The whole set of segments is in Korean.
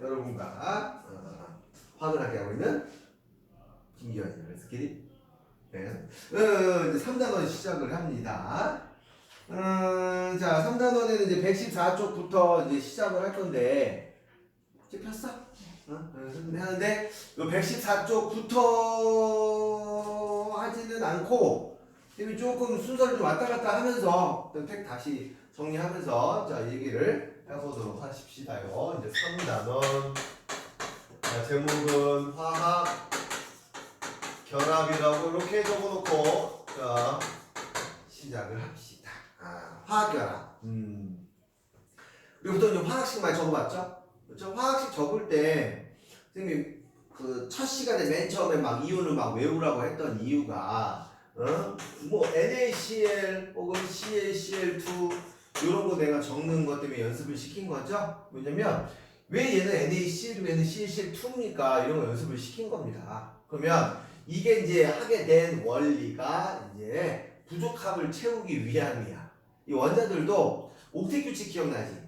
여러분과 화학을 하게 하고 있는 김기현입니다. 스킬이. 네. 이제 3단원 시작을 합니다. 자, 3단원에는 이제 114쪽부터 이제 시작을 할 건데, 이제 폈어? 하는데, 요 114쪽부터 하지는 않고, 조금 순서를 좀 왔다 갔다 하면서, 텍 다시 정리하면서, 자, 얘기를 해보도록 하십시다요. 이제 3단원. 자, 제목은 화학 결합이라고 이렇게 적어놓고, 자, 시작을 합시다. 화학결합. 우리부터 이제 화학식 많이 적어봤죠? 그렇죠? 화학식 적을 때 선생님 그 첫 시간에 맨 처음에 막 이온을 막 외우라고 했던 이유가 뭐 NaCl 혹은 CaCl2 이런 거 내가 적는 것 때문에 연습을 시킨 거죠? 왜냐면 왜 얘는 NaCl, 얘는 CaCl2입니까? 이런 거 연습을 시킨 겁니다. 그러면 이게 이제 하게 된 원리가 이제 부족함을 채우기 위함이야. 이 원자들도 옥텟 규칙 기억나지?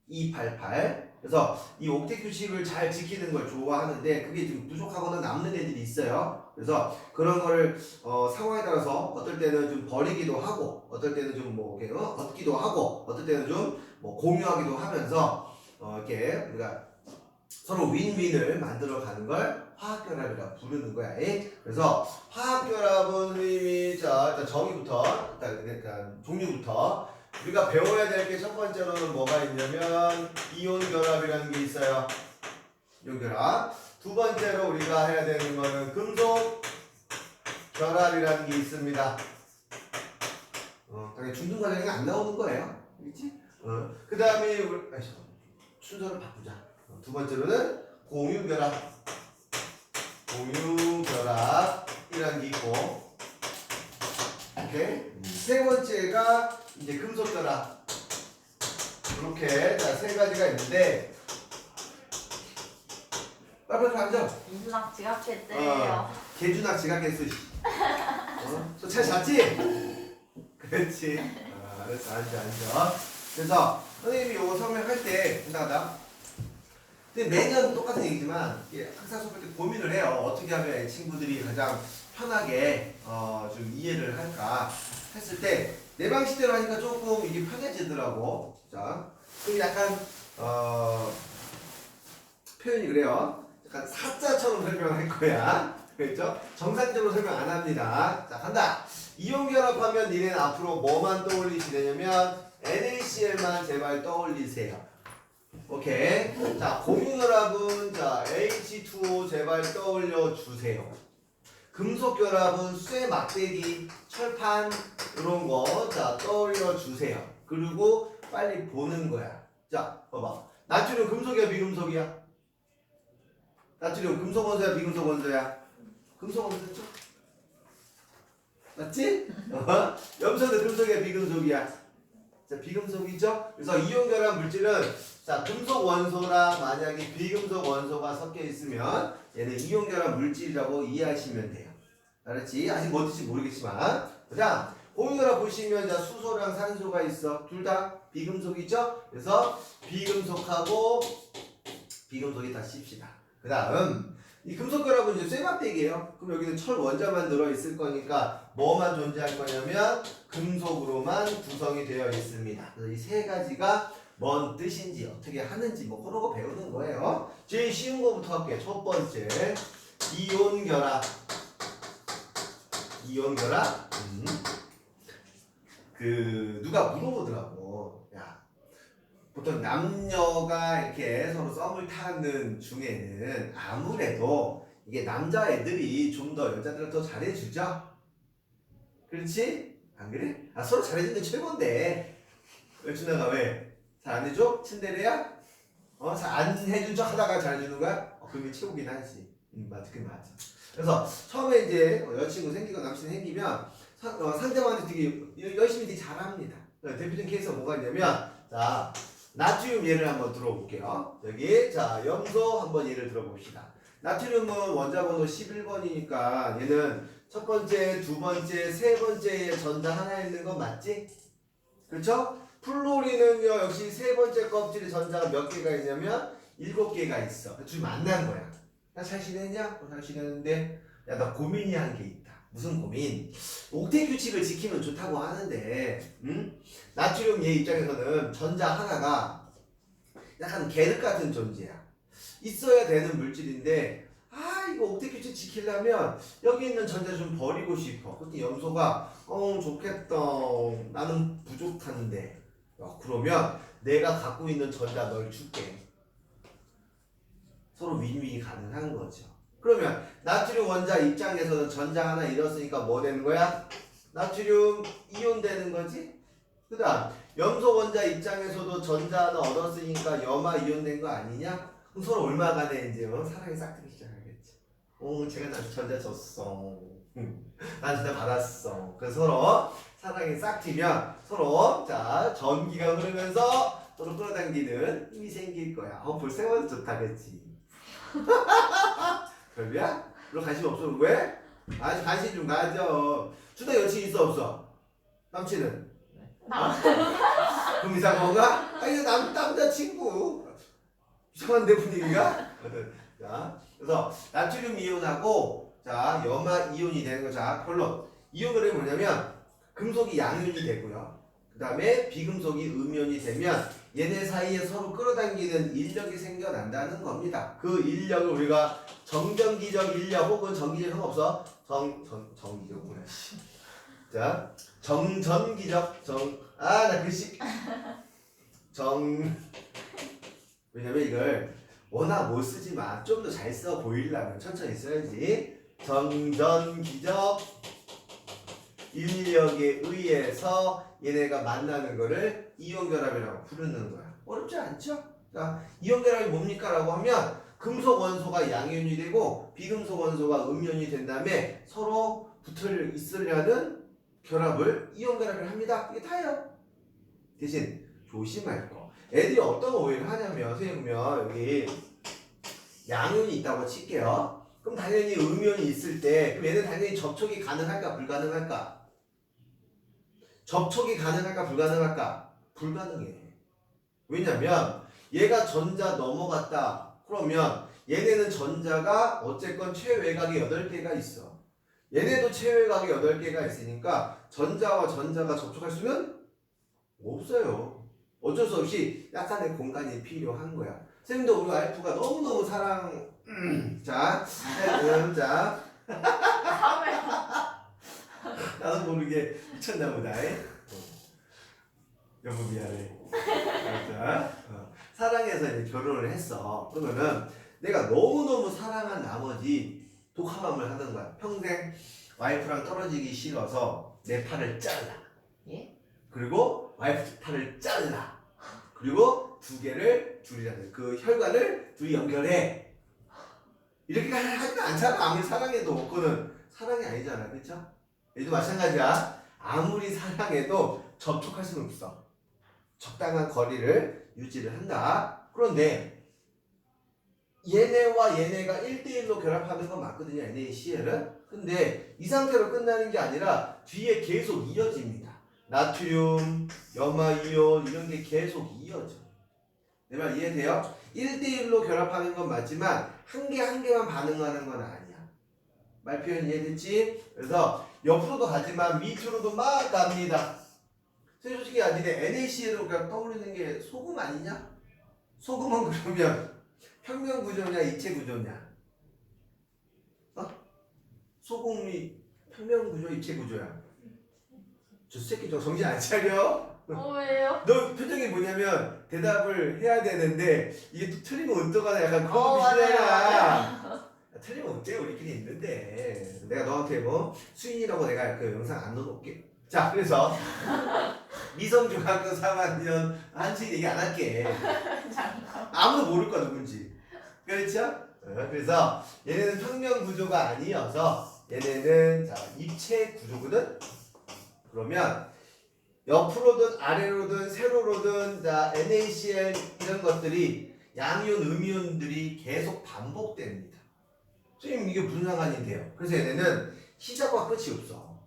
288. 그래서 이 옥텟 규칙을 잘 지키는 걸 좋아하는데 그게 좀 부족하거나 남는 애들이 있어요. 그래서 그런 거를 상황에 따라서 어떨 때는 좀 버리기도 하고, 어떨 때는 좀 뭐 얻기도 하고, 어떨 때는 좀 뭐 공유하기도 하면서 이렇게 우리가 서로 윈윈을 만들어 가는 걸 화학결합이라고 부르는 거야. 그래서 화학결합은 이미 자 정의부터 일단 종류부터 우리가 배워야 될 게 첫 번째로는 뭐가 있냐면 이온 결합이라는 게 있어요. 이온 결합. 두 번째로 우리가 해야 되는 거는 금속 결합이라는 게 있습니다. 당연히 중등 과정이 안 나오는 거예요. 그렇지? 그 다음에 순서를 바꾸자. 두 번째로는 공유결합. 공유결합이라는 게 있고, 오케이. 세 번째가 이제 금속결합. 이렇게 자, 세 가지가 있는데, 빨리 앉아. 민준학 지각했대요. 개준학 지각했어. 잘 잤지? 그렇지. 알았어, 앉아. 그래서 선생님이 요거 설명할 때 생각하다. 근데 매년 똑같은 얘기지만 항상 수업할 때 고민을 해요. 어떻게 하면 친구들이 가장 편하게 좀 이해를 할까 했을 때 내 방식대로 하니까 조금 이게 편해지더라고. 자, 그럼 약간 표현이 그래요. 약간 사자처럼 설명할 거야. 그렇죠? 정상적으로 설명 안 합니다. 자, 간다. 이온 결합하면 니네는 앞으로 뭐만 떠올리시냐면 NaCl만 제발 떠올리세요. 오케이. 자, 공유결합은 자 H2O 제발 떠올려 주세요. 금속결합은 쇠 막대기, 철판 이런 거 자 떠올려 주세요. 그리고 빨리 보는 거야. 자, 봐봐. 나트륨 금속이야, 비금속이야? 나트륨 금속 원소야, 비금속 원소야? 금속 원소죠? 맞지? 염소도 금속이야, 비금속이야? 자, 비금속이죠? 그래서 이온결합 물질은 자, 금속 원소랑 만약에 비금속 원소가 섞여 있으면 얘는 이온결합 물질이라고 이해하시면 돼요. 알았지? 아직 뭔지 모르겠지만. 자, 공유결합 보시면 자, 수소랑 산소가 있어. 둘 다 비금속이죠? 그래서 비금속하고 비금속이 다 씁시다. 그 다음 이 금속결합은 이제 쇠막대기예요. 그럼 여기는 철 원자만 들어있을 거니까 뭐만 존재할 거냐면 금속으로만 구성이 되어 있습니다. 그래서 이 세 가지가 뭔 뜻인지 어떻게 하는지 뭐 그런 거 배우는 거예요. 제일 쉬운 거부터 할게요. 첫 번째 이온결합. 이온결합. 누가 물어보더라고. 야, 보통 남녀가 이렇게 서로 썸을 타는 중에는 아무래도 이게 남자애들이 좀 더 여자들을 더 잘해주죠? 그렇지? 안 그래? 서로 잘해주는 게 최고인데 여준아가 왜? 잘 안 해줘? 츤데레야? 잘 안 해준 척 하다가 잘해주는 거야? 그게 최고긴 하지. 맞아, 그게 맞아. 그래서 처음에 이제 여자친구 생기고 남친 생기면 상대방한테 되게 열심히 되게 잘합니다. 대표적인 케이스가 뭐가 있냐면 자, 나트륨 예를 한번 들어볼게요. 여기 자, 염소 한번 예를 들어봅시다. 나트륨은 원자 번호 11번이니까 얘는 첫 번째, 두 번째, 세 번째에 전자 하나 있는 건 맞지? 그렇죠? 플로리는요 역시 세 번째 껍질에 전자가 몇 개가 있냐면 7개가 있어. 둘이 만난 거야. 나 잘 지냈냐? 잘 지냈는데 야, 나 고민이 한 게 있다. 무슨 고민? 옥텟 규칙을 지키면 좋다고 하는데, 나트륨 얘 입장에서는 전자 하나가 약간 계륵 같은 존재야. 있어야 되는 물질인데, 이거 옥텟 규칙 지키려면 여기 있는 전자 좀 버리고 싶어. 그때 염소가 좋겠다. 나는 부족한데. 그러면 내가 갖고 있는 전자 널 줄게. 서로 윈윈이 가능한 거죠. 그러면 나트륨 원자 입장에서는 전자 하나 잃었으니까 뭐 되는 거야? 나트륨 이온 되는 거지? 그 다음 염소 원자 입장에서도 전자 하나 얻었으니까 염화 이온 된 거 아니냐? 그럼 서로 얼마 간에 이제 사랑이 싹트기 시작하겠지. 제가 나한테 전자 줬어. 난 전자 받았어. 그래서 서로 사랑이 싹트면 서로 자 전기가 흐르면서 서로 끌어당기는 힘이 생길 거야. 벌써부터 좋다 그랬지. 별비야? 너 관심 없어? 왜? 아니 관심 좀 가져. 준아 여친 있어 없어? 남친은? 그럼 이상한 건가? 이거 남자친구. 이상한데 분위기가? 자, 그래서 나트륨 이온하고 자 염화 이온이 되는 거. 자 결론. 이온을 해 뭐냐면 금속이 양이온이 되고요. 그 다음에 비금속이 음이온이 되면 얘네 사이에 서로 끌어당기는 인력이 생겨난다는 겁니다. 그 인력을 우리가 정전기적 인력 혹은 전기적 형 없어? 정기적 뭐야? 자, 정전기적 나 글씨 왜냐면 이걸 워낙 못 쓰지만 좀 더 잘 써 보이려면 천천히 써야지. 정전기적 인력에 의해서 얘네가 만나는 거를 이온결합이라고 부르는 거야. 어렵지 않죠? 자, 이온결합이 뭡니까? 라고 하면 금속 원소가 양이온이 되고 비금속 원소가 음이온이 된 다음에 서로 붙어 있으려는 결합을 이온결합을 합니다. 이게 다예요. 대신 조심할 거. 애들이 어떤 오해를 하냐면 선생님 보면 여기 양이온이 있다고 칠게요. 그럼 당연히 음이온이 있을 때 그럼 얘는 당연히 접촉이 가능할까 불가능할까? 접촉이 가능할까 불가능할까? 불가능해. 왜냐면 얘가 전자 넘어갔다. 그러면 얘네는 전자가 어쨌건 최외곽에 8개가 있어. 얘네도 최외곽에 8개가 있으니까 전자와 전자가 접촉할 수는 없어요. 어쩔 수 없이 약간의 공간이 필요한 거야. 선생님도 우리 와이프가 너무너무 자, 나도 모르게 미쳤나 보다. 여보 미안해. 자, 사랑해서 이제 결혼을 했어. 그러면은 내가 너무너무 사랑한 나머지 독하맘을 하는 거야. 평생 와이프랑 떨어지기 싫어서 내 팔을 잘라. 예? 그리고 와이프 팔을 잘라. 그리고 두 개를 둘이라는 그 혈관을 둘이 연결해. 이렇게 하지는 않잖아. 아무리 사랑해도 그거는 사랑이 아니잖아. 그렇죠? 얘도 마찬가지야. 아무리 사랑해도 접촉할 수는 없어. 적당한 거리를 유지를 한다. 그런데 얘네와 얘네가 1대1로 결합하는 건 맞거든요. NaCl은. 근데 이 상태로 끝나는 게 아니라 뒤에 계속 이어집니다. 나트륨, 염화이온 이런 게 계속 이어져. 내 말 이해돼요? 1대1로 결합하는 건 맞지만 한 개 한 개만 반응하는 건 아니야. 말 표현 이해됐지? 그래서 옆으로도 가지만 밑으로도 막 갑니다. 솔직히 아니네. NaCl로 그냥 떠오르는 게 소금 아니냐? 소금은 그러면 평면 구조냐 입체 구조냐? 소금이 평면 구조 입체 구조야. 저 새끼 저 정신 안 차려? 왜요? 너 표정이 뭐냐면 대답을 해야 되는데 이게 또 틀리면 어떡하나 약간 그런 맞아요. 뜻이잖아. 틀리면 어때? 우리끼리 있는데 내가 너한테 뭐 수인이라고 내가 그 영상 안 넣어놓을게. 자 그래서 미성중학교 3학년 한식 얘기 안 할게. 아무도 모를 거야 누군지. 그렇죠? 그래서 얘네는 평면 구조가 아니어서 얘네는 자 입체 구조거든. 그러면 옆으로든 아래로든 세로로든 자 NaCl 이런 것들이 양이온, 음이온들이 계속 반복됩니다. 선생님 이게 무슨 상관인데요? 그래서 얘네는 시작과 끝이 없어.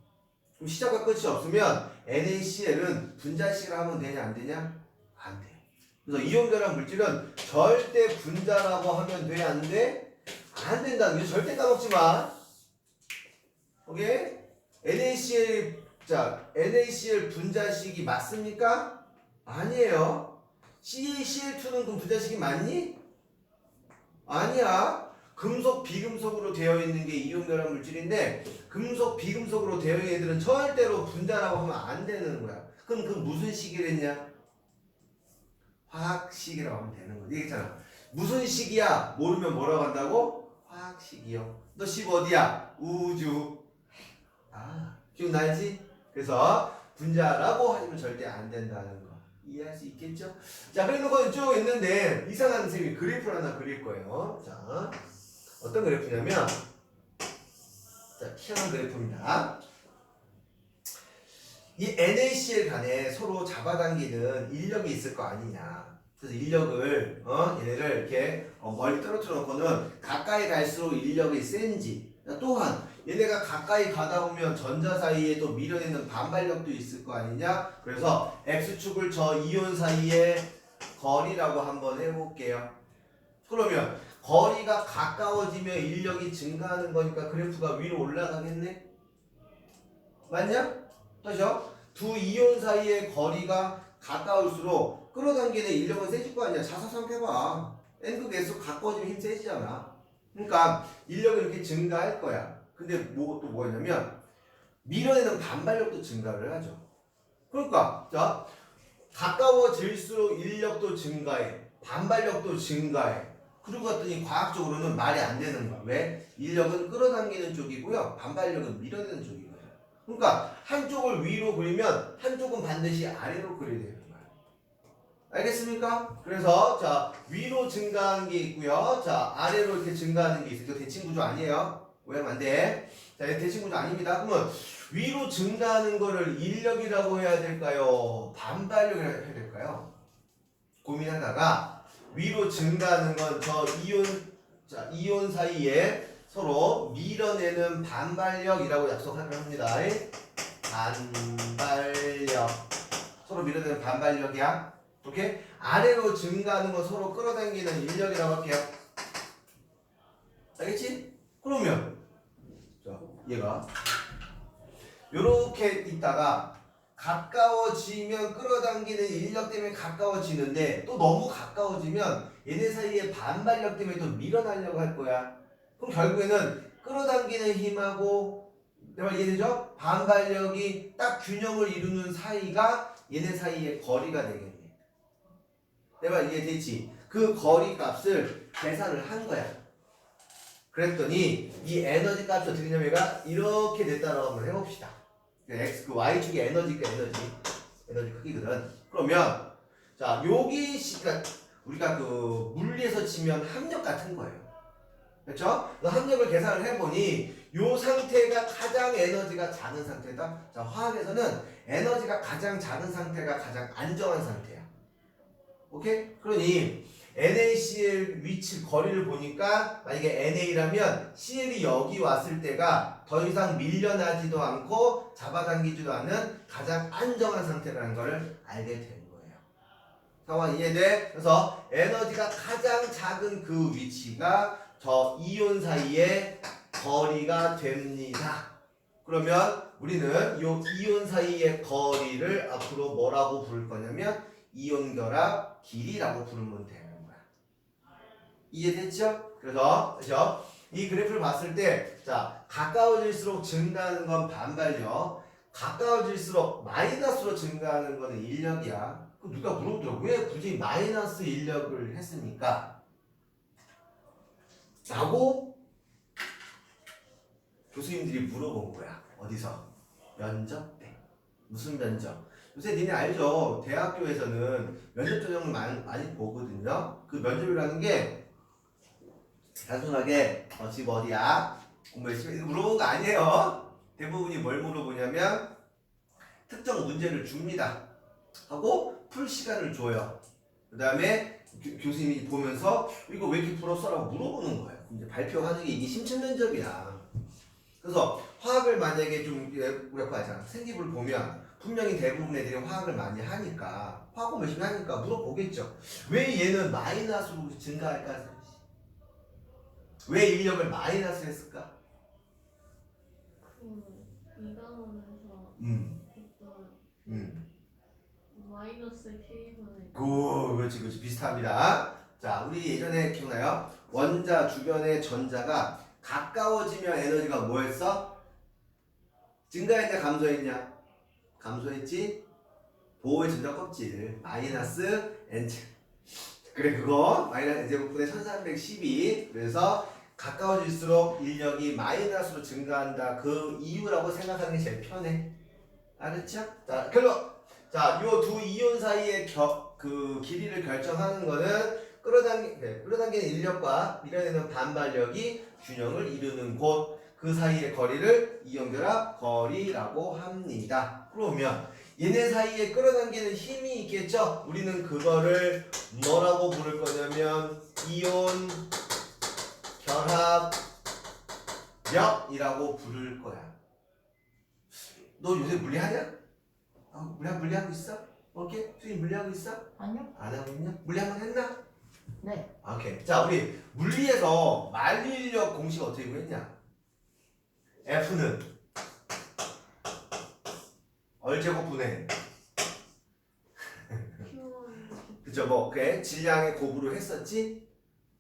그럼 시작과 끝이 없으면 NaCl은 분자식을 하면 되냐 안 되냐? 안 돼. 그래서 이온결합 물질은 절대 분자라고 하면 돼, 안 돼? 안 된다는 게 절대 까먹지 마. 오케이? NaCl 분자식이 맞습니까? 아니에요. CaCl2는 그럼 분자식이 맞니? 아니야. 금속, 비금속으로 되어 있는 게 이온결합 물질인데 금속, 비금속으로 되어 있는 애들은 절대로 분자라고 하면 안 되는 거야. 그럼 그 무슨 식이랬냐? 화학식이라고 하면 되는 거지. 얘기했잖아. 무슨 식이야? 모르면 뭐라고 한다고? 화학식이요. 너 식 어디야? 우주. 아, 기억나지? 그래서 분자라고 하면 절대 안 된다는 거 이해할 수 있겠죠? 자, 그래놓고 쭉 있는데 이상한 선생님이 그래프를 하나 그릴 거예요. 자, 어떤 그래프냐면 자, 희한한 그래프입니다. 이 NaCl 간에 서로 잡아당기는 인력이 있을 거 아니냐. 그래서 인력을 얘네를 이렇게 멀리 떨어뜨려 놓고는 가까이 갈수록 인력이 센지, 또한 얘네가 가까이 가다 보면 전자 사이에 또 밀어내는 반발력도 있을 거 아니냐. 그래서 X축을 저 이온 사이의 거리라고 한번 해볼게요. 그러면 거리가 가까워지면 인력이 증가하는 거니까 그래프가 위로 올라가겠네. 맞냐? 그죠? 두 이온 사이의 거리가 가까울수록 끌어당기는 인력은 세질 거 아니야. 자사상 해봐. N극 S극 가까워지면 힘 세지잖아. 그러니까 인력이 이렇게 증가할 거야. 근데 또 뭐냐면 밀어내는 반발력도 증가를 하죠. 그러니까 자, 가까워질수록 인력도 증가해. 반발력도 증가해. 그러고 갔더니 과학적으로는 말이 안 되는 거야. 왜? 인력은 끌어당기는 쪽이고요. 반발력은 밀어내는 쪽이거든. 그러니까 한쪽을 위로 그리면 한쪽은 반드시 아래로 그려야 되는 거야. 알겠습니까? 그래서 자, 위로 증가하는 게 있고요. 자, 아래로 이렇게 증가하는 게 있어요. 이거 대칭 구조 아니에요. 오해하면 안 돼. 자, 이거 대칭 구조 아닙니다. 그러면 위로 증가하는 거를 인력이라고 해야 될까요? 반발력이라고 해야 될까요? 고민하다가 위로 증가하는 건 저 이온 사이에 서로 밀어내는 반발력이라고 약속하기로 합니다. 반발력. 서로 밀어내는 반발력이야. 오케이? 아래로 증가하는 건 서로 끌어당기는 인력이라고 할게요. 알겠지? 그러면 자, 얘가 요렇게 있다가 가까워지면 끌어당기는 인력 때문에 가까워지는데 또 너무 가까워지면 얘네 사이에 반발력 때문에 또 밀어내려고 할 거야. 그럼 결국에는 끌어당기는 힘하고 이해되죠? 반발력이 딱 균형을 이루는 사이가 얘네 사이의 거리가 되겠네. 내가 이해되지? 그 거리 값을 계산을 한 거야. 그랬더니 이 에너지 값이 어떻게 되냐면 얘가 이렇게 됐다라고 한번 해봅시다. X, 그 Y축의 에너지 크기거든. 그러면 자, 여기 우리가 그 물리에서 치면 합력 같은 거예요. 그렇죠? 그 합력을 계산을 해보니 요 상태가 가장 에너지가 작은 상태다. 자, 화학에서는 에너지가 가장 작은 상태가 가장 안정한 상태야. 오케이? 그러니 NaCl 위치 거리를 보니까 만약에 NA라면 CL이 여기 왔을 때가 더 이상 밀려나지도 않고 잡아당기지도 않는 가장 안정한 상태라는 것을 알게 된 거예요. 상황 이해돼? 그래서 에너지가 가장 작은 그 위치가 저 이온 사이의 거리가 됩니다. 그러면 우리는 이 이온 사이의 거리를 앞으로 뭐라고 부를 거냐면 이온 결합 길이라고 부르면 되는 거야. 이해됐죠? 그래서 그죠? 이 그래프를 봤을 때 자, 가까워질수록 증가하는 건 반발력, 가까워질수록 마이너스로 증가하는 거는 인력이야. 그럼 누가 물어보더라고. 왜 굳이 마이너스 인력을 했습니까? 라고 교수님들이 물어본 거야. 어디서? 면접 때. 무슨 면접? 요새 니네 알죠? 대학교에서는 면접 전형을 많이 보거든요. 그 면접이라는 게 단순하게 집 어디야? 공부 열심히 물어보는 거 아니에요. 대부분이 뭘 물어보냐면 특정 문제를 줍니다. 하고 풀 시간을 줘요. 그 다음에 교수님이 보면서 이거 왜 이렇게 풀었어? 라고 물어보는 거예요. 이제 발표하는 게 이게 심층 면접이야. 그래서 화학을 만약에 좀 우리가 하잖아. 생기부를 보면 분명히 대부분 애들이 화학을 많이 하니까 화학을 열심히 하니까 물어보겠죠. 왜 얘는 마이너스로 증가할까? 왜 인력을 마이너스 했을까? 이단원에서 음. 어떤 마이너스 K분의 그렇지 비슷합니다. 자, 우리 예전에 기억나요? 원자 주변의 전자가 가까워지면 에너지가 뭐했어? 증가했냐 감소했냐? 감소했지? 보호의 전자 껍질 마이너스 n제. 그래 그거 마이너스 n제곱분의 1312. 그래서 가까워질수록 인력이 마이너스로 증가한다. 그 이유라고 생각하는 게 제일 편해. 알았죠? 자, 결론. 자, 요 두 이온 사이의 그 길이를 결정하는 거는 끌어당기는 인력과 밀어내는 반발력이 균형을 이루는 곳, 그 사이의 거리를 이온결합 거리라고 합니다. 그러면 얘네 사이에 끌어당기는 힘이 있겠죠? 우리는 그거를 뭐라고 부를 거냐면 이온 결합력이라고 부를 거야. 너 요새 물리하냐? 물리하고 있어? 오케이? 수인 물리하고 있어? 아니요? 안 하고 있냐? 물리 한번 했나? 네. 오케이. 자, 우리 물리에서 만리력 공식 어떻게 구했냐? F는 얼제곱분의 Q1 그죠? 뭐 그래 질량의 곱으로 했었지?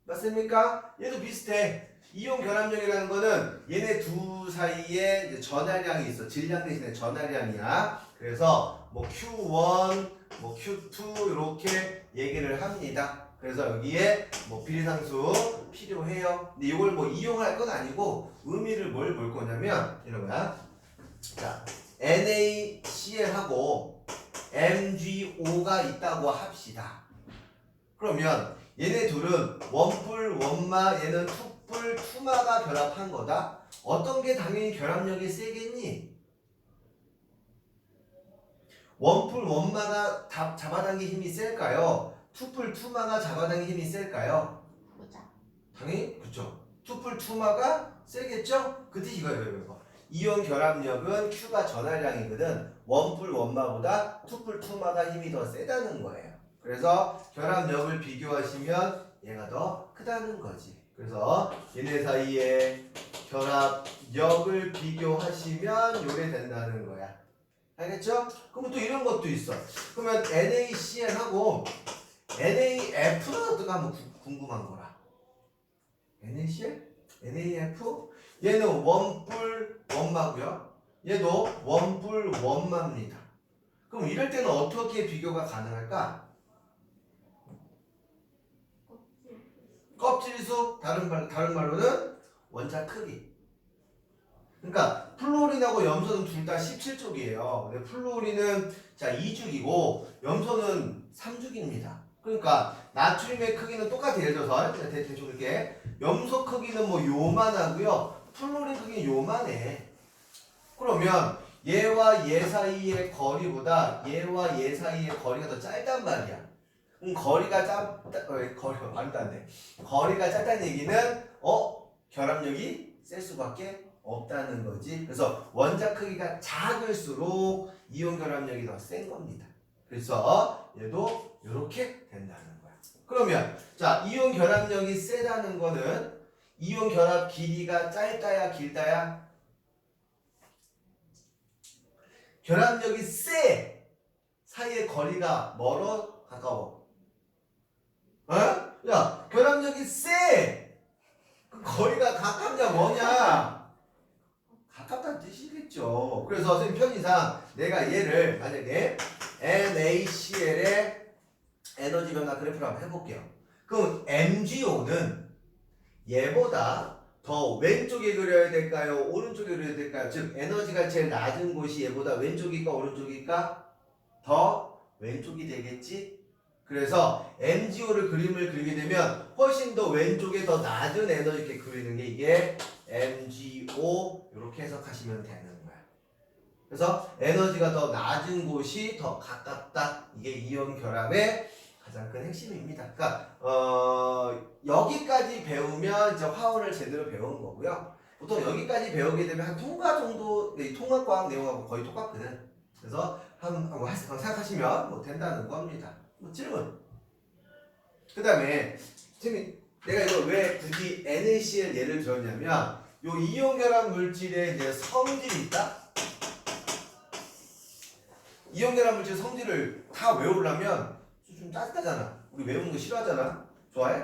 맞습니까? 얘도 비슷해. 이온 결합력이라는 거는 얘네 두 사이에 이제 전하량이 있어. 질량 대신에 전하량이야. 그래서 뭐 Q1, 뭐 Q2 이렇게 얘기를 합니다. 그래서 여기에 뭐 비례상수 필요해요. 근데 이걸 뭐 이용할 건 아니고 의미를 뭘 볼 거냐면 이런 거야. 자, NaCl하고 MgO가 있다고 합시다. 그러면 얘네 둘은 원뿔 원마, 얘는 투뿔 투마가 결합한 거다. 어떤 게 당연히 결합력이 세겠니? 원뿔 원마가 잡아당긴 힘이 셀까요? 투뿔 투마가 잡아당긴 힘이 셀까요? 보자. 당연히 그쵸. 투뿔 투마가 세겠죠? 그 뜻이 이거예요. 이온 결합력은 Q가 전하량이거든. 원뿔 원마보다 투뿔 투마가 힘이 더 세다는 거예요. 그래서 결합력을 비교하시면 얘가 더 크다는 거지. 그래서 얘네 사이에 결합력을 비교하시면 요래 된다는 거야. 알겠죠? 그럼 또 이런 것도 있어. 그러면 NaCl하고 NaF는 어떤가 한번 궁금한 거라. NaCl? NaF? 얘는 원뿔 원마고요. 얘도 원뿔 원마입니다. 그럼 이럴 때는 어떻게 비교가 가능할까? 껍질수 다른 말로는 원자 크기. 그러니까 플로린하고 염소는 둘 다 17족이에요. 근데 플로린은 자 2죽이고 염소는 3죽입니다. 그러니까 나트륨의 크기는 똑같아. 예를 들어서 대충 이렇게 염소 크기는 뭐 요만하고요. 플로린 크기는 요만해. 그러면 얘와 얘 사이의 거리보다 얘와 얘 사이의 거리가 더 짧단 말이야. 거리가 말도 안 돼. 거리가 짧다는 얘기는 결합력이 셀 수밖에 없다는 거지. 그래서 원자 크기가 작을수록 이온 결합력이 더 센 겁니다. 그래서 얘도 이렇게 된다는 거야. 그러면 자 이온 결합력이 세다는 거는 이온 결합 길이가 짧다야 길다야? 결합력이 세 사이의 거리가 멀어 가까워? 야 결합력이 세 그 거리가 가깝냐 뭐냐? 가깝다는 뜻이겠죠. 그래서 선생님 편의상 내가 얘를 만약에 NaCl의 에너지 변화 그래프를 한번 해볼게요. 그럼 MgO는 얘보다 더 왼쪽에 그려야 될까요? 오른쪽에 그려야 될까요? 즉 에너지가 제일 낮은 곳이 얘보다 왼쪽일까 오른쪽일까? 더 왼쪽이 되겠지? 그래서 MgO를 그림을 그리게 되면 훨씬 더 왼쪽에 더 낮은 에너지 이렇게 그리는 게 이게 MgO 이렇게 해석하시면 되는 거야. 그래서 에너지가 더 낮은 곳이 더 가깝다. 이게 이온 결합의 가장 큰 핵심입니다. 그러니까 여기까지 배우면 이제 화원을 제대로 배우는 거고요. 보통 여기까지 배우게 되면 한 통과 정도, 통합과학 내용하고 거의 똑같거든. 그래서 한번 생각하시면 뭐 된다는 겁니다. 뭐 질문. 그 다음에 선생님 내가 이거 왜 굳이 NaCl 예를 들었냐면 요 이온결합 물질에 이제 성질이 있다. 이온결합 물질 성질을 다 외우려면 좀 짜증나잖아. 우리 외우는 거 싫어하잖아. 좋아해?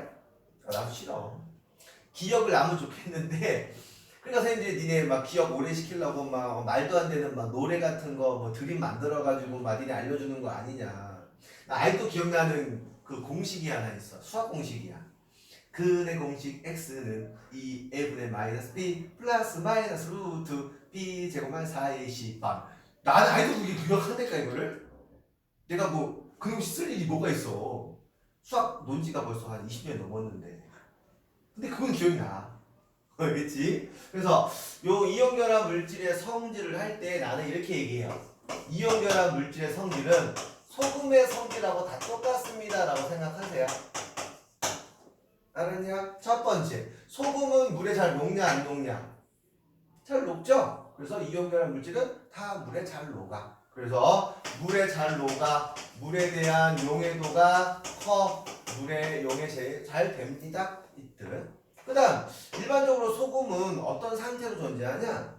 아, 나도 싫어. 기억을 하면 좋겠는데 그러니까 선생님들이 니네 막 기억 오래 시키려고 막 말도 안 되는 막 노래 같은 거 뭐 드림 만들어가지고 막 니네 알려주는 거 아니냐. 나 아직도 기억나는 그 공식이 하나 있어. 수학 공식이야. 근의 공식 x는 2a분의 마이너스 b 플러스 마이너스 루트 b 제곱만 4ac 반. 나는 아직도 그게 기억한다니까 이거를. 내가 뭐 그 공식 쓸 일이 뭐가 있어. 수학 논지가 벌써 한 20년 넘었는데. 근데 그건 기억이 나. 알겠지? 그래서 요 이온결합 물질의 성질을 할 때 나는 이렇게 얘기해요. 이온결합 물질의 성질은 소금의 성질하고 다 똑같습니다 라고 생각하세요. 알았냐? 첫 번째, 소금은 물에 잘 녹냐 안 녹냐? 잘 녹죠? 그래서 이온결합 물질은 다 물에 잘 녹아. 그래서 물에 잘 녹아. 물에 대한 용해도가 커. 물의 용해 잘 됩니다. 이틀. 그 다음 일반적으로 소금은 어떤 상태로 존재하냐?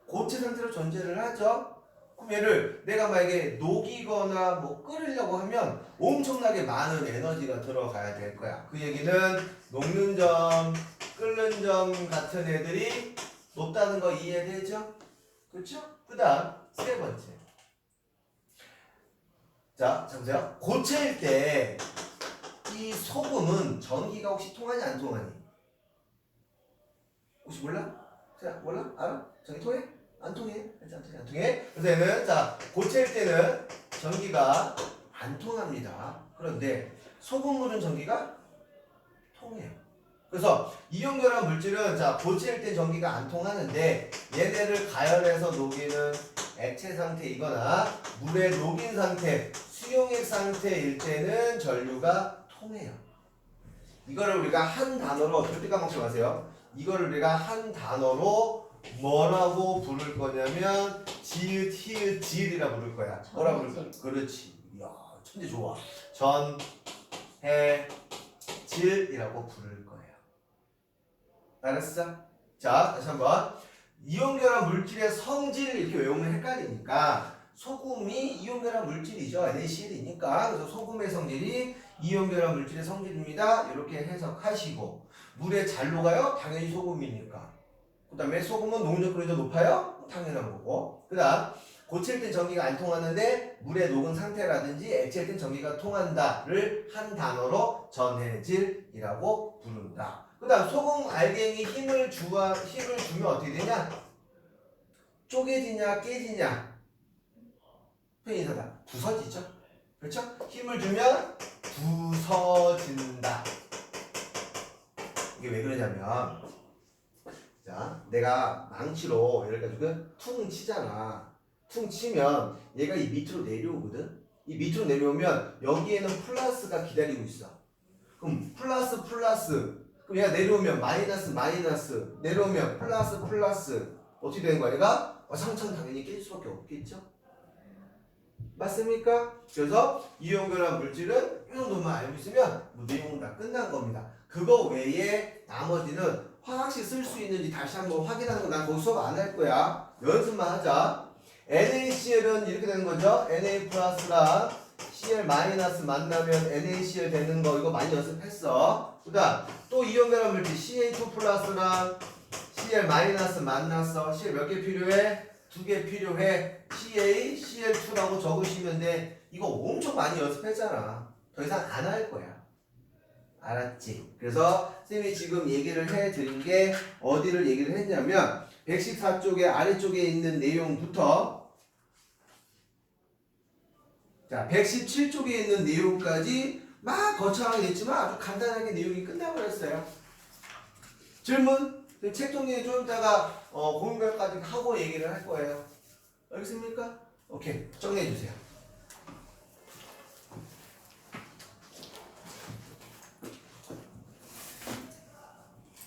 고체 상태로 존재를 하죠. 그럼 얘를 내가 만약에 녹이거나 뭐 끓이려고 하면 엄청나게 많은 에너지가 들어가야 될 거야. 그 얘기는 녹는 점, 끓는 점 같은 애들이 높다는 거 이해되죠? 그렇죠? 그 다음 세 번째. 자, 보세요. 고체일 때 이 소금은 전기가 혹시 통하니 안 통하니? 혹시 몰라? 자, 몰라? 알아? 전기 통해? 안 통해? 안 통해? 그래서 얘는 자 고체일 때는 전기가 안 통합니다. 그런데 소금물은 전기가 통해요. 그래서 이온결합 물질은 자 고체일 때 전기가 안 통하는데 얘네를 가열해서 녹이는 액체 상태이거나 물에 녹인 상태, 수용액 상태일 때는 전류가 통해요. 이거를 우리가 한 단어로 절대 까먹지 마세요. 이거를 우리가 한 단어로 뭐라고 부를 거냐면 지읒, 히읗, 지읒이라 부를 거야. 뭐라 부를 거야? 그렇지. 이야, 천재 좋아. 전, 해, 질이라고 부를 거예요. 알았어? 자, 다시 한번. 이온결합 물질의 성질 이렇게 외우면 헷갈리니까 소금이 이온결합 물질이죠. NaCl이니까. 그래서 소금의 성질이 이온결합 물질의 성질입니다. 이렇게 해석하시고 물에 잘 녹아요? 당연히 소금이니까. 그 다음에 소금은 녹는 끓이도 높아요? 당연한 거고. 그 다음 고체일 땐 전기가 안 통하는데 물에 녹은 상태라든지 액체일 땐 전기가 통한다를 한 단어로 전해질이라고 부른다. 그 다음 소금 알갱이 힘을 주면 어떻게 되냐? 쪼개지냐 깨지냐? 표현이사다. 부서지죠? 그렇죠? 힘을 주면 부서진다. 이게 왜 그러냐면 자, 내가 망치로 예를 가지고 퉁 치잖아. 퉁 치면 얘가 이 밑으로 내려오거든. 이 밑으로 내려오면 여기에는 플러스가 기다리고 있어. 그럼 플러스 그럼 얘가 내려오면 마이너스 내려오면 플러스 어떻게 되는 거야? 얘가 상처는 당연히 깨질 수밖에 없겠죠. 맞습니까? 그래서 이온결합 물질은 이 정도만 알고 있으면 뭐 내용은 다 끝난 겁니다. 그거 외에 나머지는 화학식 쓸 수 있는지 다시 한번 확인하는 거 난 거기 수업 안 할 거야. 연습만 하자. NaCl은 이렇게 되는 거죠. Na 플러스랑 Cl 마이너스 만나면 NaCl 되는 거 이거 많이 연습했어. 그 다음 또 이온결합 물질 CH2 플러스랑 Cl 마이너스 만났어. Cl 몇 개 필요해? 2개 필요해. CaCl2라고 적으시면 돼. 이거 엄청 많이 연습했잖아. 더 이상 안 할 거야. 알았지? 그래서 쌤이 지금 얘기를 해드린 게 어디를 얘기를 했냐면 114쪽의 아래쪽에 있는 내용부터 자 117쪽에 있는 내용까지 막 거창하게 됐지만 아주 간단하게 내용이 끝나버렸어요. 질문? 책 정리 좀 이따가 공부까지 하고 얘기를 할 거예요. 알겠습니까? 오케이 정리해 주세요.